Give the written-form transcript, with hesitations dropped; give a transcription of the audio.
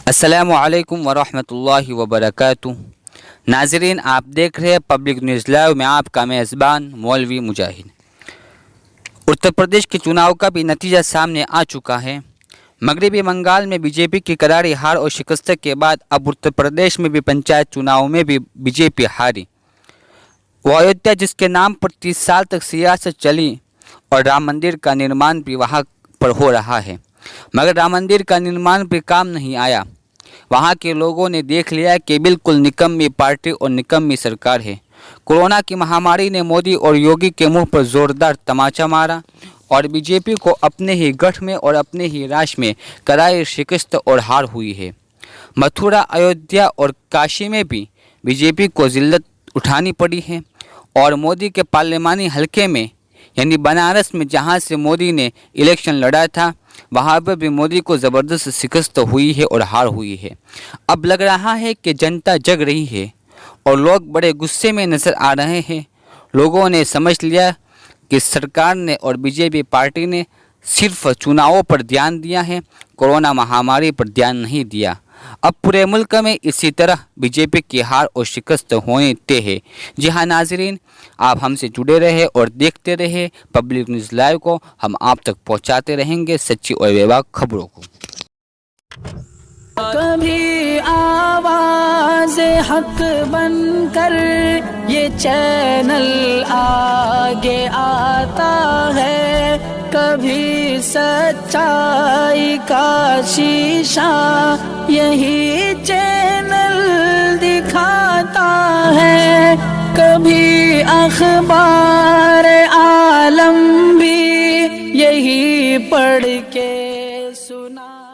السلام علیکم ورحمۃ اللہ وبرکاتہ۔ ناظرین، آپ دیکھ رہے ہیں پبلک نیوز لائیو میں آپ کا میزبان مولوی مجاہد۔ اتر پردیش کے چناؤ کا بھی نتیجہ سامنے آ چکا ہے۔ مغربی بنگال میں بی جے پی کی کراری ہار اور شکست کے بعد اب اتر پردیش میں بھی پنچایت چناؤ میں بھی بی جے پی ہاری۔ وہ ایودھیا جس کے نام پر 30 سال تک سیاست چلی اور رام مندر کا نرمان بھی وہاں پر ہو رہا ہے، مگر رام مندر کا نرمان بھی کام نہیں آیا۔ وہاں کے لوگوں نے دیکھ لیا کہ بالکل نکمی پارٹی اور نکمی سرکار ہے۔ کورونا کی مہاماری نے مودی اور یوگی کے منہ پر زوردار تماچا مارا اور بی جے پی کو اپنے ہی گٹھ میں اور اپنے ہی راج میں کرائی شکست اور ہار ہوئی ہے۔ متھرا، ایودھیا اور کاشی میں بھی بی جے پی کو ذلت اٹھانی پڑی ہے اور مودی کے پارلیمانی حلقے میں یعنی بنارس میں جہاں سے مودی نے الیکشن لڑا تھا، وہاں پر بھی مودی کو زبردست شکست ہوئی ہے اور ہار ہوئی ہے۔ اب لگ رہا ہے کہ جنتا جگ رہی ہے اور لوگ بڑے غصے میں نظر آ رہے ہیں۔ لوگوں نے سمجھ لیا کہ سرکار نے اور بی جے پی پارٹی نے صرف چناؤں پر دھیان دیا ہے، کورونا مہاماری پر دھیان نہیں دیا۔ اب پورے ملک میں اسی طرح بی جے پی کی ہار اور شکست ہونے طے ہے۔ جی ہاں ناظرین، آپ ہم سے جڑے رہے اور دیکھتے رہے پبلک نیوز لائیو کو۔ ہم آپ تک پہنچاتے رہیں گے سچی اور بے باک خبروں کو۔ کبھی آواز حق بن کر یہ چینل آگے آتا ہے، کبھی سچائی کا شیشہ یہی چینل دکھاتا ہے، کبھی اخبار عالم بھی یہی پڑھ کے سنا